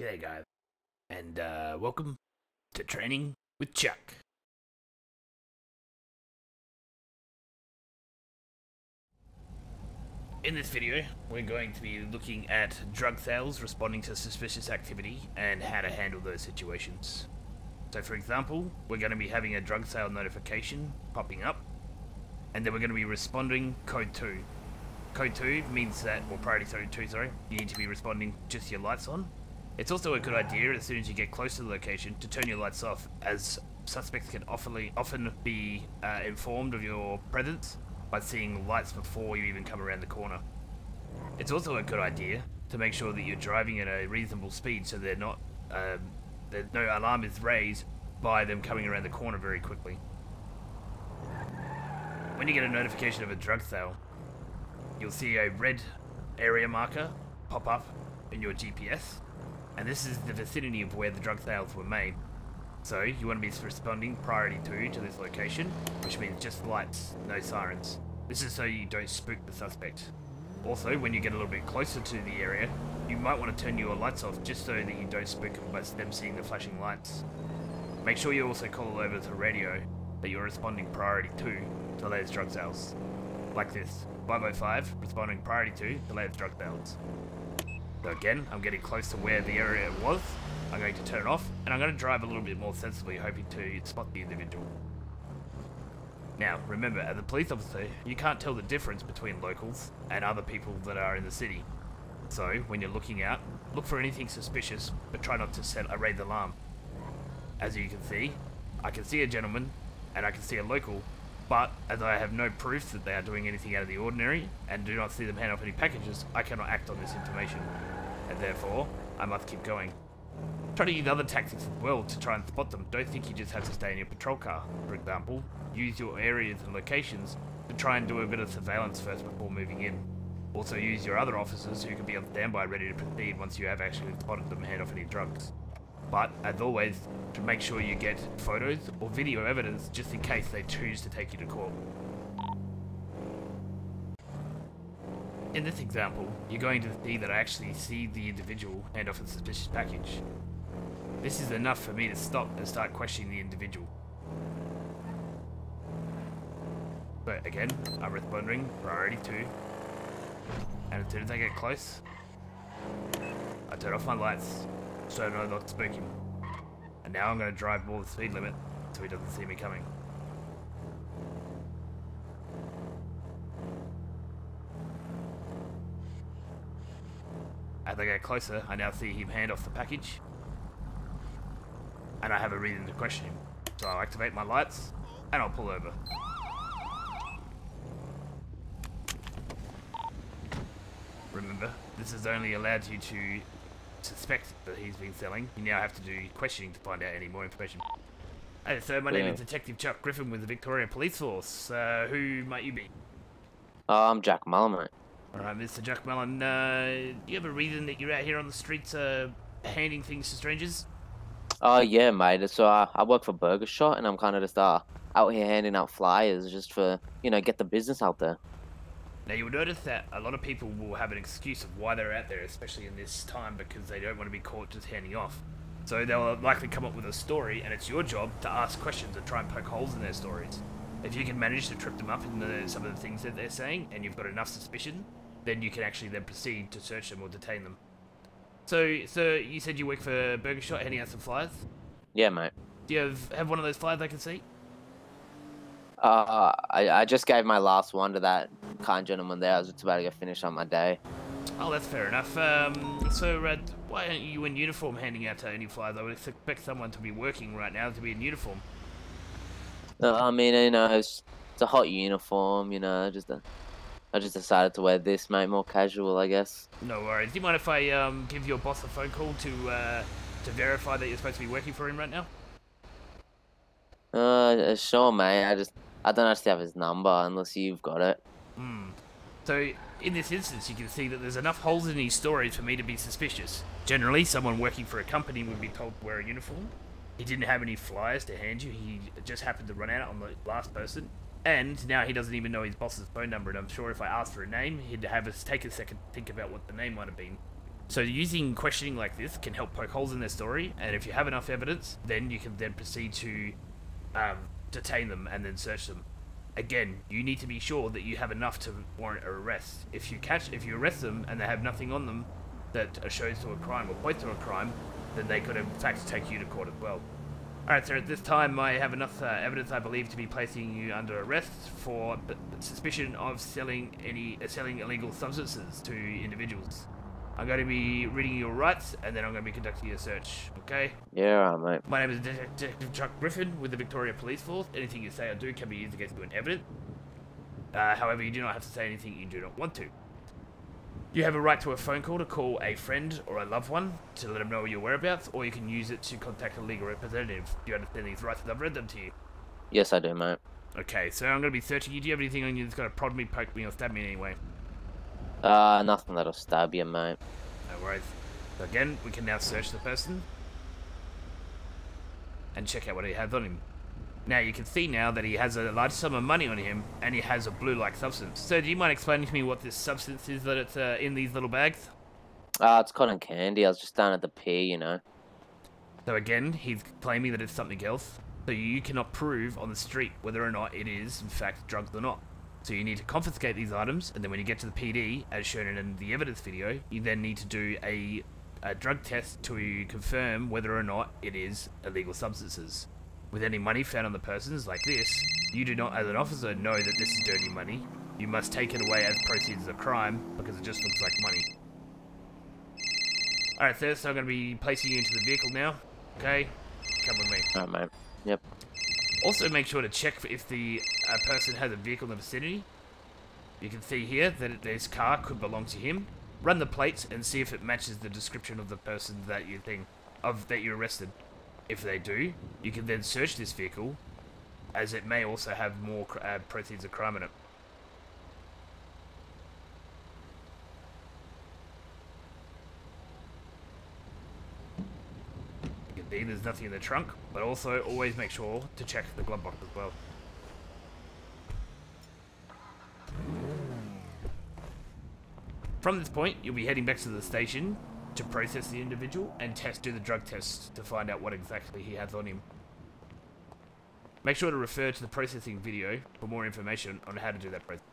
G'day guys, and welcome to Training with Chuck. In this video, we're going to be looking at drug sales responding to suspicious activity and how to handle those situations. So for example, we're going to be having a drug sale notification popping up, and then we're going to be responding code 2. Code 2 means that, or priority 2, sorry, you need to be responding just your lights on. It's also a good idea, as soon as you get close to the location, to turn your lights off, as suspects can often be informed of your presence by seeing lights before you even come around the corner. It's also a good idea to make sure that you're driving at a reasonable speed so that no alarm is raised by them coming around the corner very quickly. When you get a notification of a drug sale, you'll see a red area marker pop up in your GPS. And this is the vicinity of where the drug sales were made. So you want to be responding priority 2 to this location, which means just lights, no sirens. This is so you don't spook the suspect. Also, when you get a little bit closer to the area, you might want to turn your lights off just so that you don't spook them by them seeing the flashing lights. Make sure you also call over to radio that you're responding priority 2 to latest drug sales. Like this, 505 responding priority 2 to latest drug sales. So again, I'm getting close to where the area was. I'm going to turn it off, and I'm going to drive a little bit more sensibly, hoping to spot the individual. Now, remember, as a police officer, you can't tell the difference between locals and other people that are in the city. So, when you're looking out, look for anything suspicious, but try not to raise the alarm. As you can see, I can see a gentleman, and I can see a local, but as I have no proof that they are doing anything out of the ordinary, and do not see them hand off any packages, I cannot act on this information, and therefore, I must keep going. Try to use other tactics as well to try and spot them. Don't think you just have to stay in your patrol car. For example, use your areas and locations to try and do a bit of surveillance first before moving in. Also use your other officers who can be on standby ready to proceed once you have actually spotted them hand off any drugs. But, as always, to make sure you get photos or video evidence just in case they choose to take you to court. In this example, you're going to see that I actually see the individual hand off a suspicious package. This is enough for me to stop and start questioning the individual. But again, I'm responding priority 2. And as soon as I get close, I turn off my lights so I know not to spook him. And now I'm going to drive more the speed limit so he doesn't see me coming. As I get closer, I now see him hand off the package, and I have a reason to question him. So I'll activate my lights, and I'll pull over. Remember, this has only allowed you to suspect that he's been selling. You now have to do questioning to find out any more information. Hey, so my name is Detective Chuck Griffin with the Victoria Police Force. Who might you be? I'm Jack Mullen, mate. Alright, Mr. Jack Mullen, do you have a reason that you're out here on the streets handing things to strangers? Oh, yeah, mate. So I work for Burger Shot, and I'm kind of just out here handing out flyers just for, get the business out there. Now, you'll notice that a lot of people will have an excuse of why they're out there, especially in this time, because they don't want to be caught just handing off. So they'll likely come up with a story, and it's your job to ask questions and try and poke holes in their stories. If you can manage to trip them up in some of the things that they're saying, and you've got enough suspicion, then you can actually then proceed to search them or detain them. So you said you work for Burger Shot, handing out some flyers? Yeah, mate. Do you have one of those flyers I can see? I just gave my last one to that kind gentleman there. I was just about to get finished on my day. Oh, that's fair enough. Why aren't you in uniform handing out any flyers? I would expect someone to be working right now to be in uniform. I mean, it's a hot uniform, I just decided to wear this, mate, more casual, I guess. No worries. Do you mind if I give your boss a phone call to verify that you're supposed to be working for him right now? Sure, mate. I don't actually have his number unless you've got it. So, in this instance, you can see that there's enough holes in his stories for me to be suspicious. Generally, someone working for a company would be told to wear a uniform. He didn't have any flyers to hand you. He just happened to run out on the last person. And now he doesn't even know his boss's phone number, and I'm sure if I asked for a name, he'd have us take a second to think about what the name might have been. So using questioning like this can help poke holes in their story, and if you have enough evidence, then you can then proceed to detain them and then search them. Again, you need to be sure that you have enough to warrant an arrest. If you arrest them and they have nothing on them that shows to a crime or points to a crime, then they could in fact take you to court as well. Alright, so at this time I have enough evidence, I believe, to be placing you under arrest for suspicion of selling illegal substances to individuals. I'm going to be reading your rights, and then I'm going to be conducting a search, okay? Yeah, alright, mate. My name is Detective Chuck Griffin with the Victoria Police Force. Anything you say or do can be used against you in evidence. However, you do not have to say anything you do not want to. You have a right to a phone call to call a friend or a loved one to let them know your whereabouts, or you can use it to contact a legal representative. Do you understand these rights as I've read them to you? Yes, I do, mate. Okay, so I'm going to be searching you. Do you have anything on you that's going to prod me, poke me, or stab me in any way? Nothing that'll stab you, mate. No worries. So again, we can now search the person and check out what he has on him. Now you can see now that he has a large sum of money on him, and he has a blue-like substance. So do you mind explaining to me what this substance is that it's in these little bags? It's cotton candy. I was just down at the pier, you know. So again, he's claiming that it's something else. So you cannot prove on the street whether or not it is, in fact, drugs or not. So you need to confiscate these items, and then when you get to the PD, as shown in the evidence video, you then need to do a drug test to confirm whether or not it is illegal substances. With any money found on the persons like this, you do not, as an officer, know that this is dirty money. You must take it away as proceeds of crime, because it just looks like money. Alright, sir, so I'm going to be placing you into the vehicle now. Okay? Come with me. Alright, mate. Yep. Also, make sure to check if the person has a vehicle in the vicinity. You can see here that this car could belong to him. Run the plates and see if it matches the description of the person that you arrested. If they do, you can then search this vehicle, as it may also have more proceeds of crime in it. You can see there's nothing in the trunk, but also always make sure to check the glove box as well. From this point, you'll be heading back to the station to process the individual and do the drug test to find out what exactly he has on him. Make sure to refer to the processing video for more information on how to do that process.